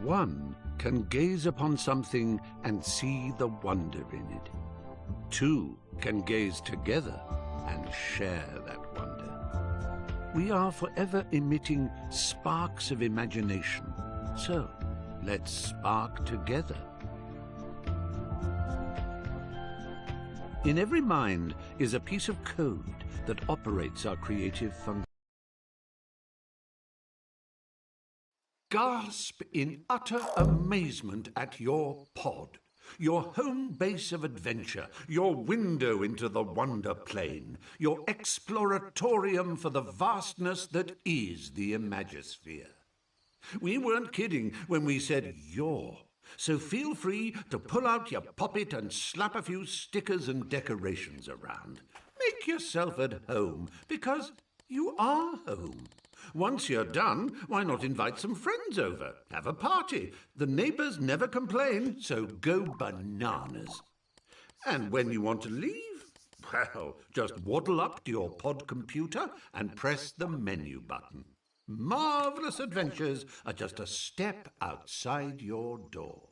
One can gaze upon something and see the wonder in it. Two can gaze together and share that wonder. We are forever emitting sparks of imagination, so let's spark together. In every mind is a piece of code that operates our creative function. Gasp in utter amazement at your pod, your home base of adventure, your window into the wonder plane, your exploratorium for the vastness that is the Imagisphere. We weren't kidding when we said your, so feel free to pull out your poppet and slap a few stickers and decorations around. Make yourself at home, because you are home. Once you're done, why not invite some friends over? Have a party. The neighbours never complain, so go bananas. And when you want to leave, well, just waddle up to your pod computer and press the menu button. Marvellous adventures are just a step outside your door.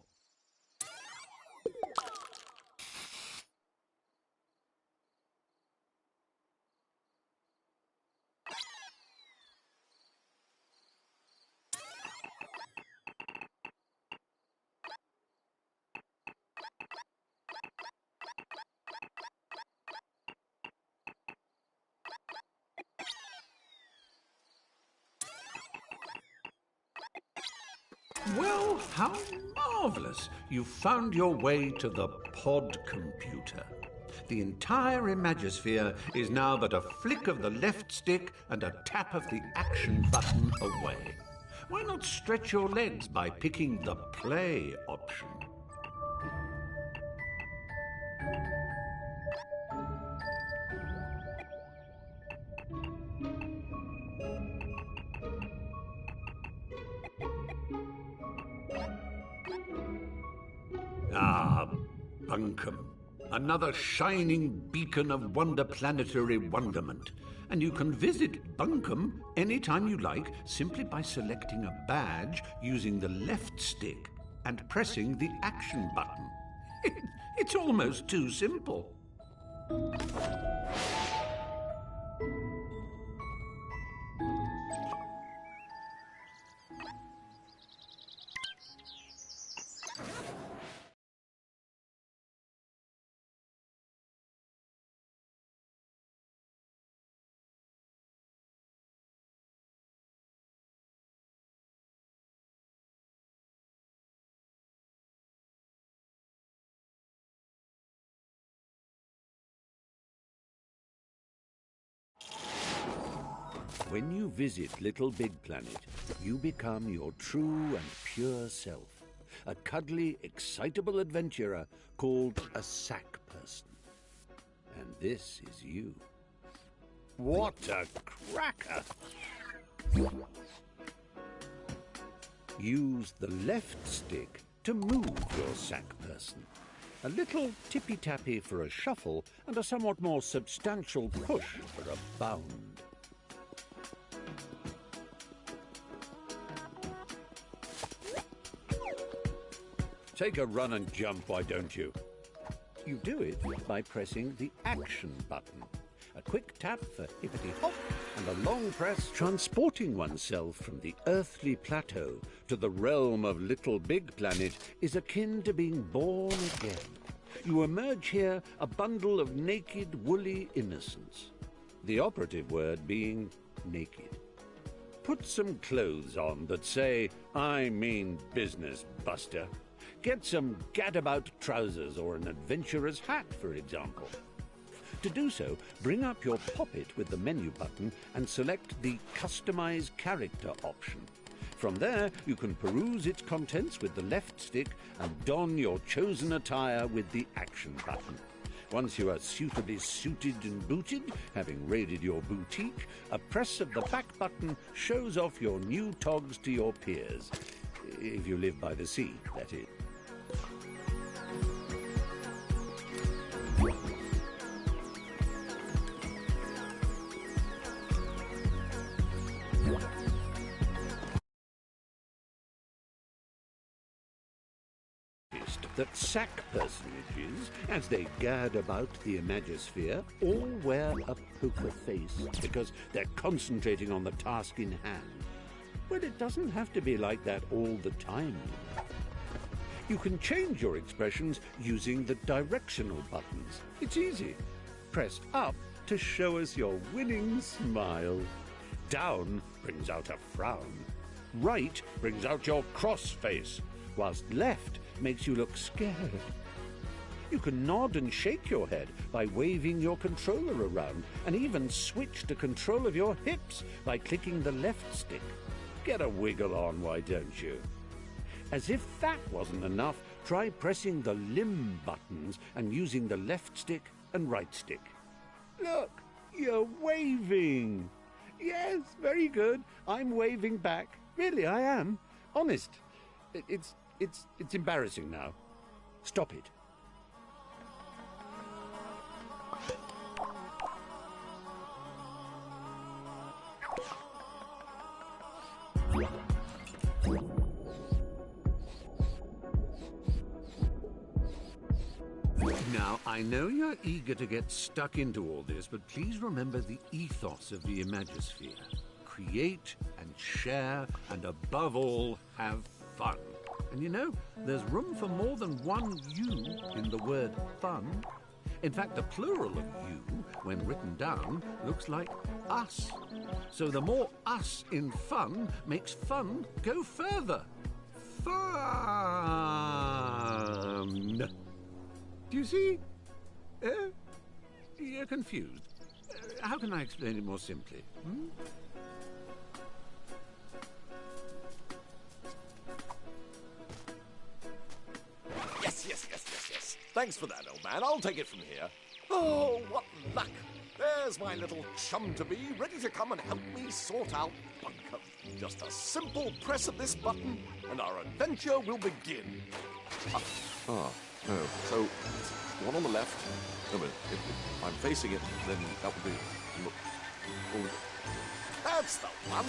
Well, how marvellous! You found your way to the pod computer. The entire Imagisphere is now but a flick of the left stick and a tap of the action button away. Why not stretch your legs by picking the play option? Ah, Bunkum. Another shining beacon of wonder-planetary wonderment. And you can visit Bunkum anytime you like simply by selecting a badge using the left stick and pressing the action button. It's almost too simple. When you visit LittleBigPlanet, you become your true and pure self, a cuddly, excitable adventurer called a sack person. And this is you. What a cracker! Use the left stick to move your sack person. A little tippy-tappy for a shuffle and a somewhat more substantial push for a bound. Take a run and jump, why don't you? You do it by pressing the action button. A quick tap for hippity-hop and a long press transporting oneself from the earthly plateau to the realm of LittleBigPlanet is akin to being born again. You emerge here a bundle of naked, woolly innocence. The operative word being naked. Put some clothes on that say, "I mean business, Buster." Get some gadabout trousers or an adventurer's hat, for example. To do so, bring up your poppet with the menu button and select the Customize Character option. From there, you can peruse its contents with the left stick and don your chosen attire with the action button. Once you are suitably suited and booted, having raided your boutique, a press of the back button shows off your new togs to your peers. If you live by the sea, that is. that sack personages, as they gad about the Imagisphere, all wear a poker face because they're concentrating on the task in hand. But it doesn't have to be like that all the time. You can change your expressions using the directional buttons. It's easy. Press up to show us your winning smile. Down brings out a frown. Right brings out your cross face, whilst left makes you look scared. You can nod and shake your head by waving your controller around, and even switch to control of your hips by clicking the left stick. Get a wiggle on, why don't you? As if that wasn't enough, try pressing the limb buttons and using the left stick and right stick. Look, you're waving. Yes, very good. I'm waving back. Really, I am. Honest. It's embarrassing now. Stop it. Now, I know you're eager to get stuck into all this, but please remember the ethos of the Imagisphere. Create and share, and above all, have fun. And you know, there's room for more than one you in the word fun. In fact, the plural of you, when written down, looks like us. So the more us in fun makes fun go further. Fun! Do you see? You're confused. How can I explain it more simply? Yes. Thanks for that, old man. I'll take it from here. Oh, what luck. There's my little chum-to-be, ready to come and help me sort out Bunkum. Just a simple press of this button, and our adventure will begin. Oh, so one on the left. No, but if I'm facing it, then that would be... Look. Oh, that's the one.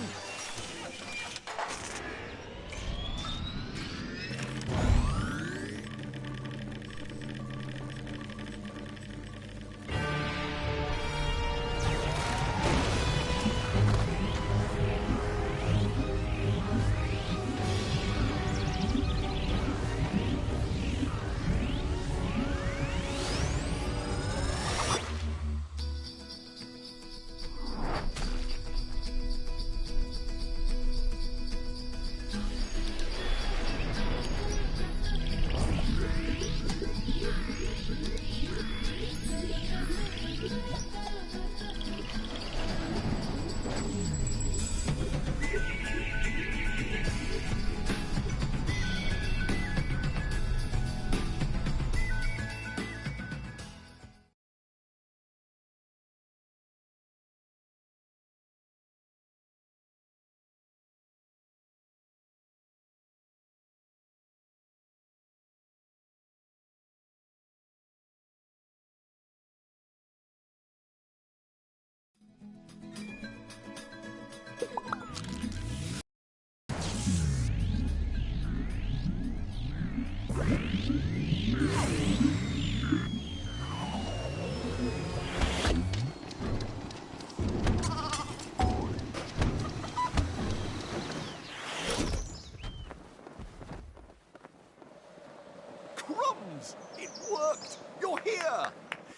Crumbs! It worked! You're here!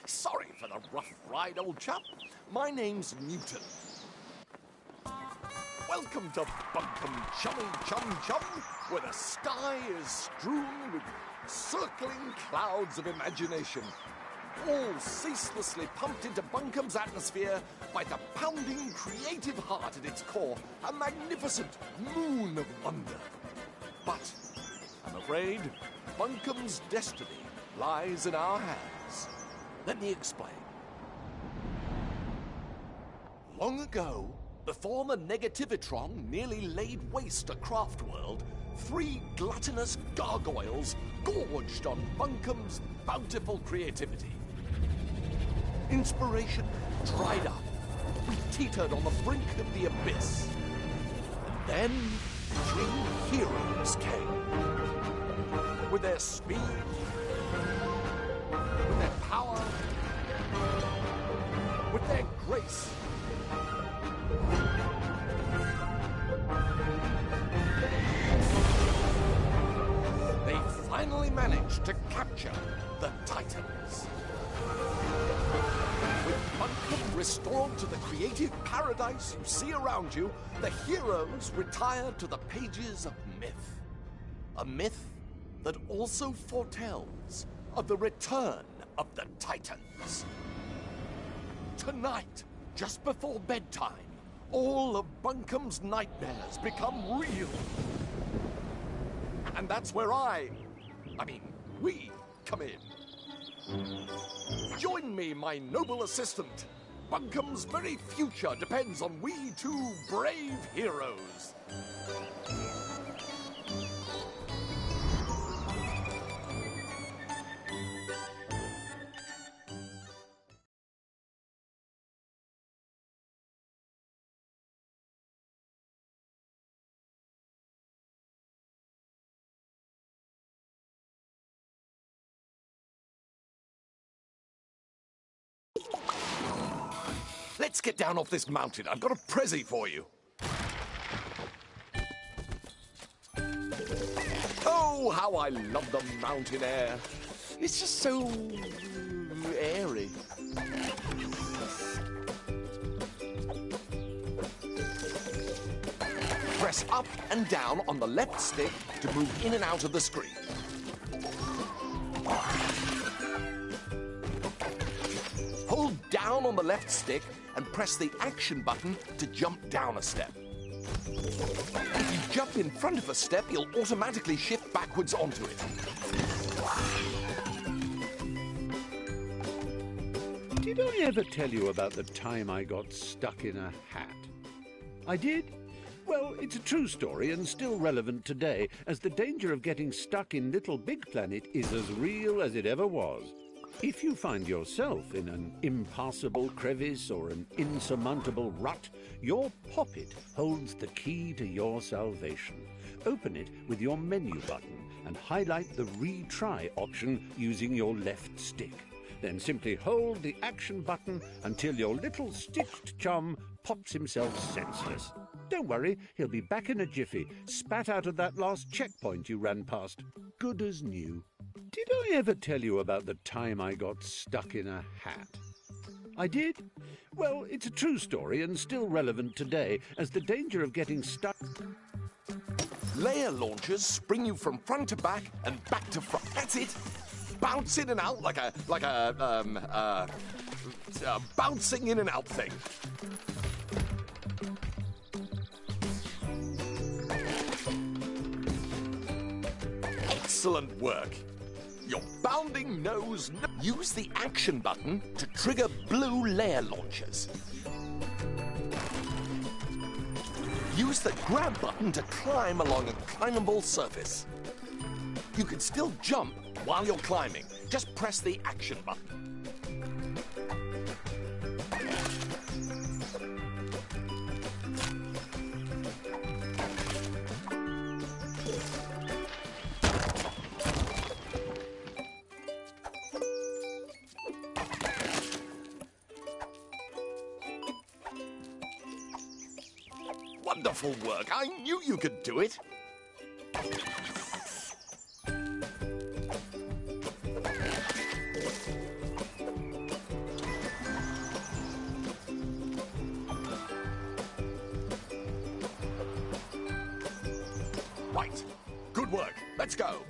Sorry for the rough ride, old chap. My name's Newton. Welcome to Bunkum Chummy Chum Chum, where the sky is strewn with circling clouds of imagination, all ceaselessly pumped into Bunkum's atmosphere by the pounding creative heart at its core, a magnificent moon of wonder. But I'm afraid Bunkum's destiny lies in our hands. Let me explain. Long ago, before the Negativitron nearly laid waste a craft world, 3 gluttonous gargoyles gorged on Bunkum's bountiful creativity. Inspiration dried up. We teetered on the brink of the abyss. And then 3 heroes came. with their speed, with their power, with their grace. They finally managed to capture the Titans. With Bunkum restored to the creative paradise you see around you, the heroes retire to the pages of myth. A myth that also foretells of the return of the Titans. Tonight, just before bedtime, all of Bunkum's nightmares become real. And that's where we come in. Join me, my noble assistant. Bunkum's very future depends on we two brave heroes. Let's get down off this mountain. I've got a prezi for you. Oh, how I love the mountain air. It's just so airy. Press up and down on the left stick to move in and out of the screen. Hold down on the left stick and press the action button to jump down a step. If you jump in front of a step, you'll automatically shift backwards onto it. Did I ever tell you about the time I got stuck in a hat? I did? Well, it's a true story and still relevant today, as the danger of getting stuck in LittleBigPlanet is as real as it ever was. If you find yourself in an impassable crevice or an insurmountable rut, your poppet holds the key to your salvation. Open it with your menu button and highlight the retry option using your left stick. Then simply hold the action button until your little sticked chum pops himself senseless. Don't worry, he'll be back in a jiffy, spat out of that last checkpoint you ran past. Good as new. Did I ever tell you about the time I got stuck in a hat? I did? Well, it's a true story and still relevant today, as the danger of getting stuck... Layer launchers spring you from front to back and back to front. That's it. Bounce in and out like a bouncing in and out thing. Excellent work. Your bounding nose. Use the action button to trigger blue layer launchers. Use the grab button to climb along a climbable surface. You can still jump while you're climbing. Just press the action button. Wonderful work. I knew you could do it. Right. Good work. Let's go.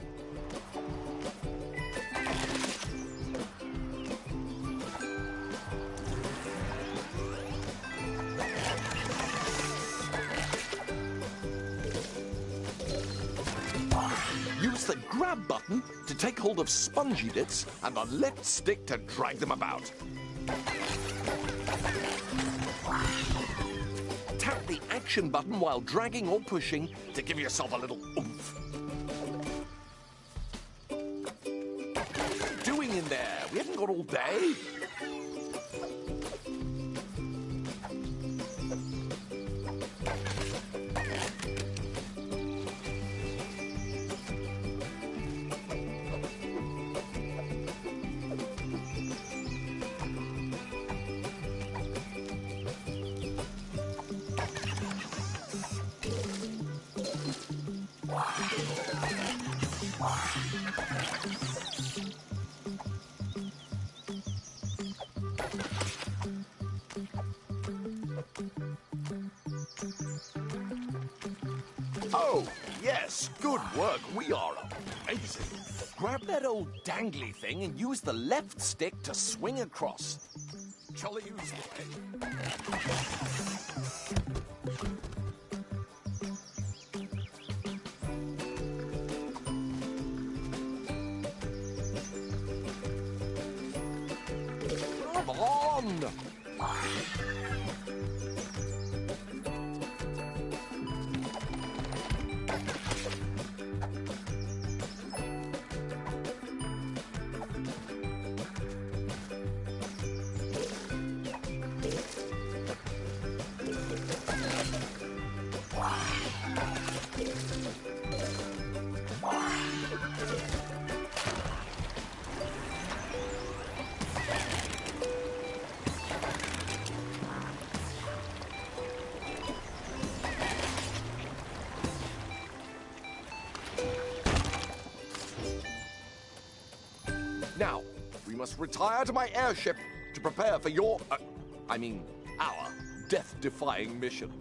Use the grab button to take hold of spongy bits and the left stick to drag them about. Tap the action button while dragging or pushing to give yourself a little oomph. What are you doing in there? We haven't got all day. Yes, good work. We are amazing. Grab that old dangly thing and use the left stick to swing across. Shall I use the Come on! Now, we must retire to my airship to prepare for our death-defying mission.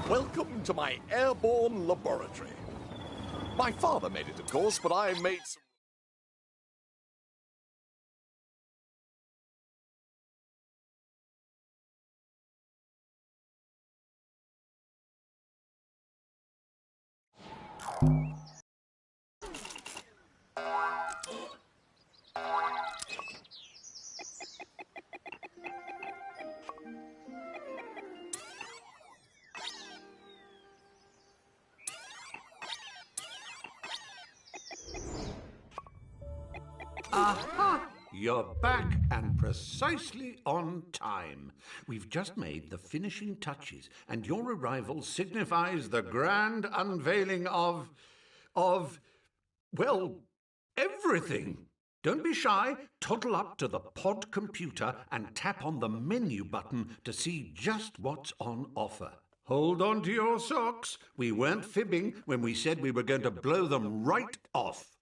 Welcome to my airborne laboratory. My father made it, of course, but I made some... Aha! You're back and precisely on time. We've just made the finishing touches, and your arrival signifies the grand unveiling of, well, everything. Don't be shy. Toddle up to the pod computer and tap on the menu button to see just what's on offer. Hold on to your socks. We weren't fibbing when we said we were going to blow them right off.